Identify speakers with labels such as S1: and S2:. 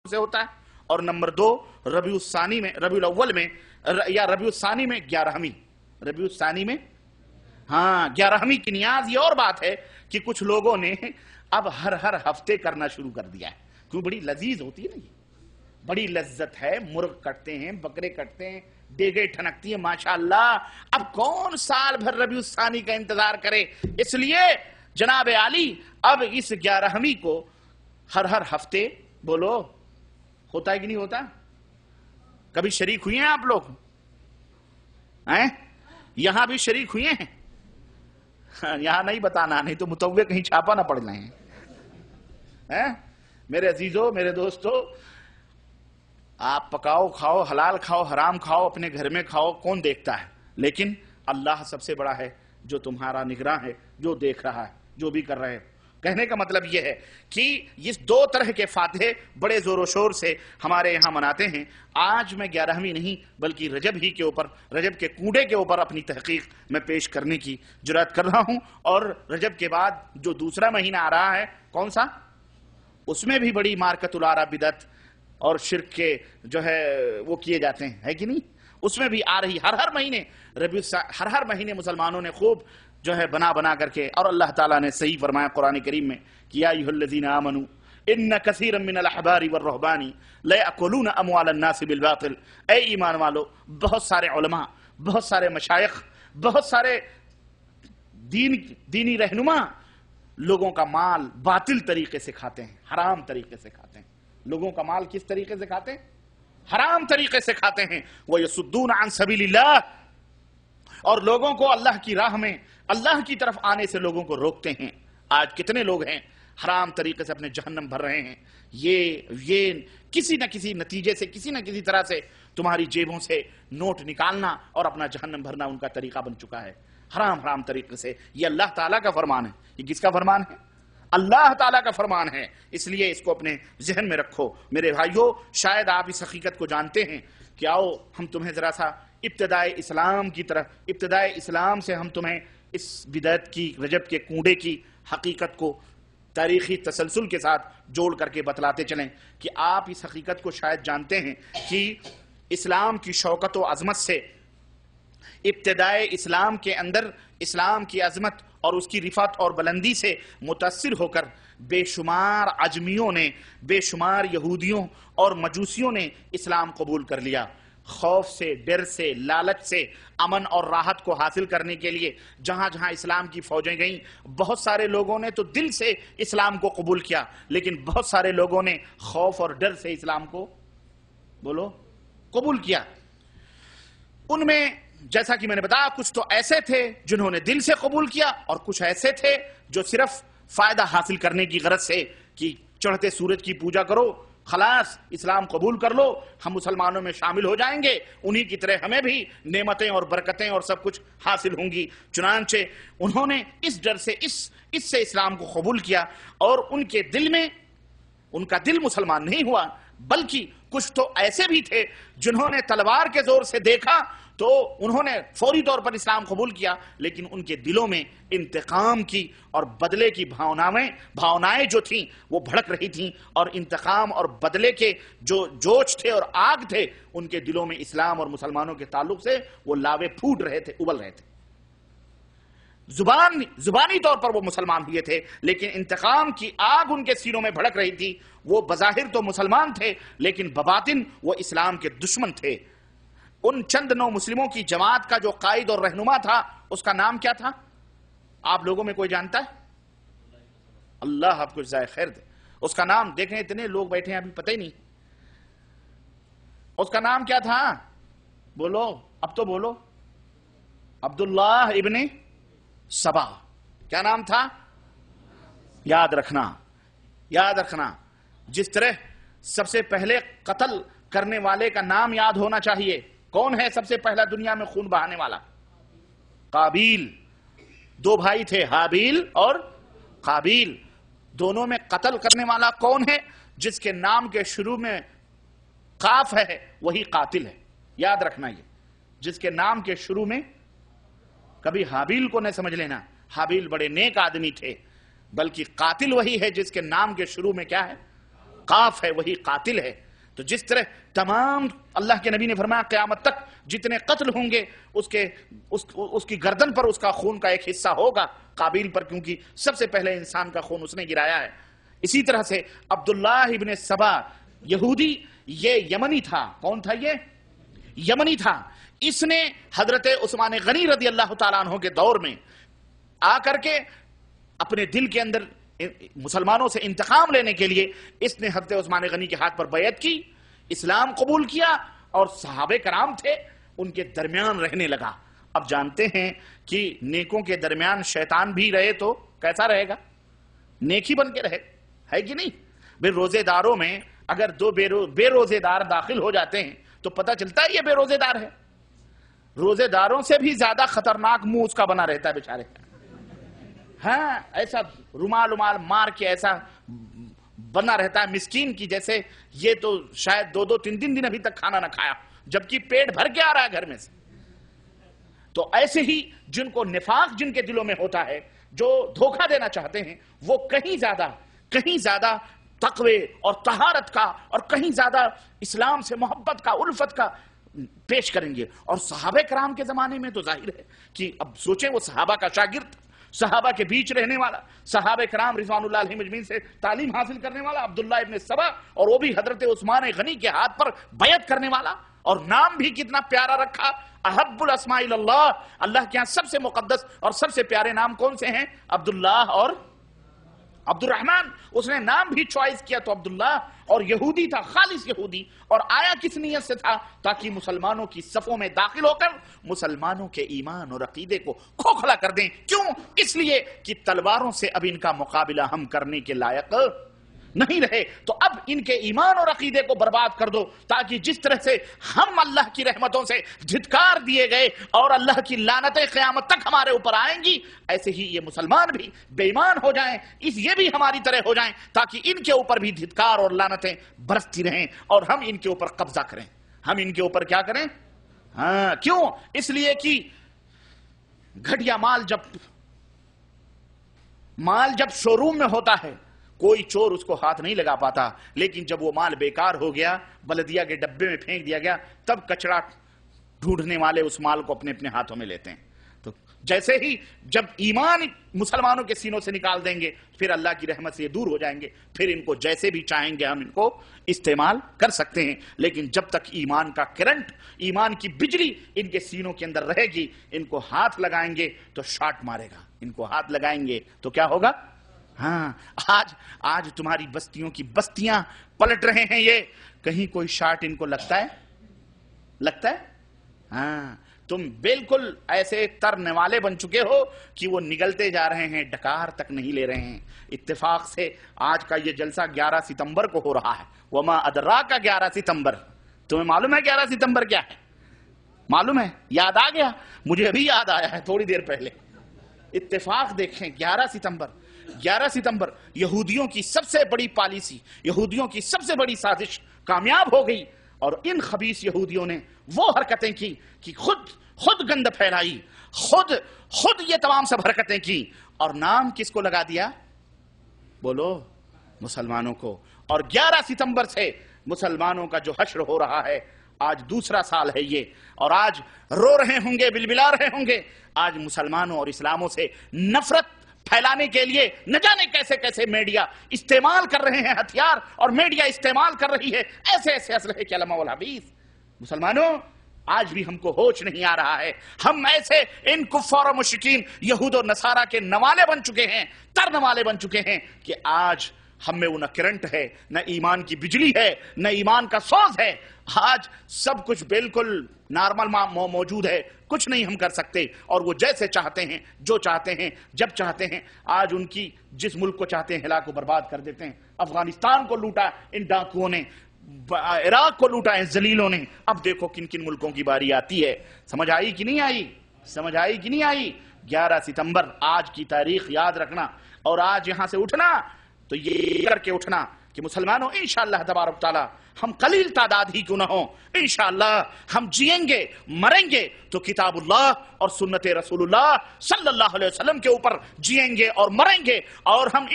S1: سے ہوتا ہے، اور نمبر 2 ربیع الثانی میں، ربیع الاول میں یا ربیع الثانی میں 11ویں، ربیع الثانی میں 11ویں کی نیاز۔ یہ اور بات ہے کہ کچھ لوگوں نے اب ہر ہفتے کرنا شروع کر دیا ہے، کیوں؟ بڑی لذیذ ہوتی ہے نا، یہ بڑی لذت ہے، مرغ کٹتے ہیں، بکرے کٹتے ہیں، دیگیں ٹھنکتی ہیں، ماشاءاللہ۔ اب کون سال بھر ربیع الثانی کا انتظار کرے؟ اس لیے جناب عالی اب اس 11ویں کو ہر ہفتے، بولو ہوتا ہے کہ نہیں ہوتا؟ کبھی شریک ہوئے ہیں آپ لوگ؟ یہاں بھی شریک ہوئے ہیں؟ یہاں نہیں بتانا، نہیں تو متوع کہیں چھاپا نہ پڑ جائیں۔ میرے عزیزوں، میرے دوستو، آپ پکاؤ کھاؤ، حلال کھاؤ حرام کھاؤ، اپنے گھر میں کھاؤ، کون دیکھتا ہے؟ لیکن اللہ سب سے بڑا ہے، جو تمہارا نگراں ہے، جو دیکھ رہا ہے جو بھی کر رہے ہیں۔ کہنے کا مطلب یہ ہے کہ اس 2 طرح کے فاتحے بڑے زور و شور سے ہمارے یہاں مناتے ہیں۔ آج میں 11ویں نہیں بلکہ رجب ہی کے اوپر، رجب کے کوڑے کے اوپر اپنی تحقیق میں پیش کرنے کی جرات کر رہا ہوں، اور رجب کے بعد جو دوسرا مہینہ آ رہا ہے، کون سا؟ اس میں بھی بڑی مارکت العرب بدعت اور شرک کے جو ہے وہ کیے جاتے ہیں، ہے کہ نہیں؟ اس میں بھی آ رہی ہر مہینے ہر مہینے مسلمانوں نے خوب جو ہے بنا کر کے، اور اللہ تعالیٰ نے صحیح فرمایا قرآن کریم میں کہ یا ایھا الذین آمنوا ان کثیرا من الاحبار والرہبان لیأکلون اموال الناس بالباطل۔ اے ایمان والو، بہت سارے علماء، بہت سارے مشائخ، بہت سارے دینی رہنما لوگوں کا مال باطل طریقے سے کھاتے ہیں، حرام طریقے سے کھاتے ہیں۔ لوگوں کا مال کس طریقے سے کھاتے ہیں؟ حرام طریقے سے کھاتے ہیں۔ وَيَصُدُّونَ عَن سَبِيلِ اللَّهِ، اور لوگوں کو اللہ کی راہ میں، اللہ کی طرف آنے سے لوگوں کو روکتے ہیں۔ آج کتنے لوگ ہیں حرام طریقے سے اپنے جہنم بھر رہے ہیں۔ یہ کسی نہ کسی نتیجے سے، کسی نہ کسی طرح سے تمہاری جیبوں سے نوٹ نکالنا اور اپنا جہنم بھرنا ان کا طریقہ بن چکا ہے، حرام طریقے سے۔ یہ اللہ تعالیٰ کا فرمان ہے۔ یہ کس کا فرمان ہے؟ اللہ تعالیٰ کا فرمان ہے۔ اس لیے اس کو اپنے ذہن میں رکھو میرے بھائیو۔ شاید آپ اس حقیقت کو جانتے ہیں کہ آؤ ہم تمہیں ذرا سا ابتدائے اسلام کی طرف، ابتدائے اسلام سے ہم تمہیں اس بدعت کی، رجب کے کوڑے کی حقیقت کو تاریخی تسلسل کے ساتھ جوڑ کر کے بتلاتے چلیں کہ آپ اس حقیقت کو شاید جانتے ہیں کہ اسلام کی شوکت و عظمت سے، ابتدائے اسلام کے اندر اسلام کی عظمت اور اس کی رفعت اور بلندی سے متاثر ہو کر بے شمار عجمیوں نے، بے شمار یہودیوں اور مجوسیوں نے اسلام قبول کر لیا۔ خوف سے، ڈر سے، لالچ سے، امن اور راحت کو حاصل کرنے کے لیے جہاں جہاں اسلام کی فوجیں گئیں، بہت سارے لوگوں نے تو دل سے اسلام کو قبول کیا، لیکن بہت سارے لوگوں نے خوف اور ڈر سے اسلام کو، بولو، قبول کیا۔ ان میں جیسا کہ میں نے بتایا کچھ تو ایسے تھے جنہوں نے دل سے قبول کیا، اور کچھ ایسے تھے جو صرف فائدہ حاصل کرنے کی غرض سے کہ چڑھتے سورج کی پوجا کرو، خلاص اسلام قبول کر لو، ہم مسلمانوں میں شامل ہو جائیں گے، انہی کی طرح ہمیں بھی نعمتیں اور برکتیں اور سب کچھ حاصل ہوں گی۔ چنانچہ انہوں نے اس ڈر سے، اس سے اسلام کو قبول کیا، اور ان کے دل میں، ان کا دل مسلمان نہیں ہوا، بلکہ کچھ تو ایسے بھی تھے جنہوں نے تلوار کے زور سے دیکھا تو انہوں نے فوری طور پر اسلام قبول کیا، لیکن ان کے دلوں میں انتقام کی اور بدلے کی بھاونائیں جو تھیں وہ بھڑک رہی تھیں، اور انتقام اور بدلے کے جو جوش تھے اور آگ تھے ان کے دلوں میں اسلام اور مسلمانوں کے تعلق سے وہ لاوے پھوٹ رہے تھے، ابل رہے تھے۔ زبانی طور پر وہ مسلمان ہوئے تھے، لیکن انتقام کی آگ ان کے سینوں میں بھڑک رہی تھی۔ وہ بظاہر تو مسلمان تھے لیکن بباطن وہ اسلام کے دشمن تھے۔ ان چند نو مسلموں کی جماعت کا جو قائد اور رہنما تھا اس کا نام کیا تھا؟ آپ لوگوں میں کوئی جانتا ہے؟ اللہ آپ کو جزائے خیر دے۔ اس کا نام دیکھیں، اتنے لوگ بیٹھے ہیں ابھی پتہ ہی نہیں۔ اس کا نام کیا تھا؟ بولو، اب تو بولو۔ عبداللہ ابن سبا۔ کیا نام تھا؟ یاد رکھنا، یاد رکھنا۔ جس طرح سب سے پہلے قتل کرنے والے کا نام یاد ہونا چاہیے، کون ہے سب سے پہلا دنیا میں خون بہانے والا؟ قابیل۔ 2 بھائی تھے، حابیل اور قابیل۔ دونوں میں قتل کرنے والا کون ہے؟ جس کے نام کے شروع میں قاف ہے وہی قاتل ہے، یاد رکھنا۔ یہ جس کے نام کے شروع میں، کبھی حابیل کو نہ سمجھ لینا، حابیل بڑے نیک آدمی تھے، بلکہ قاتل وہی ہے جس کے نام کے شروع میں کیا ہے؟ وقاف ہے وہی قاتل ہے. تو جس طرح تمام اللہ کے نبی نے فرمایا قیامت تک جتنے قتل ہوں گے اس کی گردن پر اس کا خون کا ایک حصہ ہوگا قابیل پر، کیونکہ سب سے پہلے انسان کا خون اس نے گرایا ہے. اسی طرح سے عبداللہ ابن سبا یہودی، یہ یمنی تھا. کون تھا یہ؟ یمنی تھا. اس نے حضرت عثمان غنی رضی اللہ تعالیٰ عنہ کے دور میں آ کر کے اپنے دل کے اندر مسلمانوں سے انتقام لینے کے لیے اس نے حضرت عثمان غنی کے ہاتھ پر بیعت کی، اسلام قبول کیا، اور صحابہ کرام تھے ان کے درمیان رہنے لگا. اب جانتے ہیں کہ نیکوں کے درمیان شیطان بھی رہے تو کیسا رہے گا؟ نیکی بن کے رہے، ہے کہ نہیں؟ بے روزے داروں میں اگر دو بے روزے دار داخل ہو جاتے ہیں تو پتہ چلتا ہے یہ بے روزے دار ہے. روزے داروں سے بھی زیادہ خطرناک منہ اس کا بنا رہتا ہے بیچارے. ہاں، ایسا رومال مار کے ایسا بنا رہتا ہے مسکین کی جیسے یہ تو شاید 2-3 دن ابھی تک کھانا نہ کھایا، جبکہ پیٹ بھر کے آ رہا ہے گھر میں سے. تو ایسے ہی جن کو نفاق جن کے دلوں میں ہوتا ہے، جو دھوکہ دینا چاہتے ہیں، وہ کہیں زیادہ تقوی اور طہارت کا اور کہیں زیادہ اسلام سے محبت کا، الفت کا پیش کریں گے. اور صحابہ کرام کے زمانے میں تو ظاہر ہے کہ اب سوچیں وہ صحابہ کا شاگرد، صحابہ کے بیچ رہنے والا، صحابہ کرام رضوان اللہ علیہم اجمعین سے تعلیم حاصل کرنے والا عبداللہ ابن سبا، اور وہ بھی حضرت عثمان غنی کے ہاتھ پر بیعت کرنے والا. اور نام بھی کتنا پیارا رکھا، احب الاسماء اللہ، اللہ کے ہاں سب سے مقدس اور سب سے پیارے نام کون سے ہیں؟ عبداللہ اور عبد الرحمن. اس نے نام بھی چوائس کیا تو عبداللہ، اور یہودی تھا، خالص یہودی. اور آیا کس نیت سے تھا؟ تاکہ مسلمانوں کی صفوں میں داخل ہو کر مسلمانوں کے ایمان اور عقیدے کو کھوکھلا کر دیں. کیوں؟ اس لیے کہ تلواروں سے اب ان کا مقابلہ ہم کرنے کے لائق نہیں رہے، تو اب ان کے ایمان اور عقیدے کو برباد کر دو، تاکہ جس طرح سے ہم اللہ کی رحمتوں سے دھتکار دیے گئے اور اللہ کی لعنتیں قیامت تک ہمارے اوپر آئیں گی، ایسے ہی یہ مسلمان بھی بے ایمان ہو جائیں، یہ بھی ہماری طرح ہو جائیں، تاکہ ان کے اوپر بھی دھتکار اور لعنتیں برستی رہیں اور ہم ان کے اوپر قبضہ کریں. ہم ان کے اوپر کیا کریں؟ ہاں، کیوں؟ اس لیے کہ گھٹیا مال جب شو روم میں ہوتا ہے کوئی چور اس کو ہاتھ نہیں لگا پاتا، لیکن جب وہ مال بیکار ہو گیا، بلدیہ کے ڈبے میں پھینک دیا گیا، تب کچڑا ڈھونڈنے والے اس مال کو اپنے ہاتھوں میں لیتے ہیں. تو جیسے ہی جب ایمان مسلمانوں کے سینوں سے نکال دیں گے، پھر اللہ کی رحمت سے یہ دور ہو جائیں گے، پھر ان کو جیسے بھی چاہیں گے ہم ان کو استعمال کر سکتے ہیں. لیکن جب تک ایمان کا کرنٹ، ایمان کی بجلی ان کے سینوں کے اندر رہے گی، ان کو ہاتھ لگائیں گے تو شاٹ مارے گا، ان کو ہاتھ لگائیں گے تو کیا ہوگا؟ ہاں، آج تمہاری بستیوں کی بستیاں پلٹ رہے ہیں، یہ کہیں کوئی شاٹ ان کو لگتا ہے؟ ہاں، تم بالکل ایسے ترنے والے بن چکے ہو کہ وہ نگلتے جا رہے ہیں، ڈکار تک نہیں لے رہے ہیں. اتفاق سے آج کا یہ جلسہ 11 ستمبر کو ہو رہا ہے. وما ادراک 11 ستمبر، تمہیں معلوم ہے 11 ستمبر کیا ہے؟ معلوم ہے؟ یاد آ گیا؟ مجھے ابھی یاد آیا ہے تھوڑی دیر پہلے. اتفاق دیکھیں، 11 ستمبر یہودیوں کی سب سے بڑی پالیسی، یہودیوں کی سب سے بڑی سازش کامیاب ہو گئی، اور ان خبیث یہودیوں نے وہ حرکتیں کی کہ خود گند پھیلائی، خود یہ تمام سب حرکتیں کی، اور نام کس کو لگا دیا؟ بولو، مسلمانوں کو. اور 11 ستمبر سے مسلمانوں کا جو حشر ہو رہا ہے، آج دوسرا سال ہے یہ، اور آج رو رہے ہوں گے، بلبلا رہے ہوں گے. آج مسلمانوں اور اسلاموں سے نفرت پھیلانے کے لیے نہ جانے کیسے کیسے میڈیا استعمال کر رہے ہیں ہتھیار، اور میڈیا استعمال کر رہی ہے ایسے اسلحے کے علماء والحدیث. مسلمانوں، آج بھی ہم کو ہوش نہیں آ رہا ہے. ہم ایسے ان کفار و مشرکین یہود و نصارہ کے نوالے بن چکے ہیں، تر نوالے بن چکے ہیں، کہ آج ہم میں وہ نہ کرنٹ ہے، نہ ایمان کی بجلی ہے، نہ ایمان کا سوز ہے. آج سب کچھ بالکل نارمل موجود ہے، کچھ نہیں ہم کر سکتے، اور وہ جیسے چاہتے ہیں، جو چاہتے ہیں، جب چاہتے ہیں. آج ان کی جس ملک کو چاہتے ہیں ہلاک و برباد کر دیتے ہیں. افغانستان کو لوٹا ان ڈاکوؤں نے، عراق کو لوٹا ان ذلیلوں نے. اب دیکھو کن کن ملکوں کی باری آتی ہے. سمجھ آئی کہ نہیں آئی؟ سمجھ آئی کہ نہیں آئی؟ 11 ستمبر آج کی تاریخ یاد رکھنا، اور آج یہاں سے اٹھنا تو یہ کر کے اٹھنا کہ مسلمانوں انشاءاللہ تبارک تعالی ہم قلیل تعداد ہی کیوں نہ ہوں، انشاءاللہ ہم جئیں گے، مریں گے تو کتاب اللہ اور سنت رسول اللہ صلی اللہ علیہ وسلم کے اوپر جئیں گے اور مریں گے. اور ہم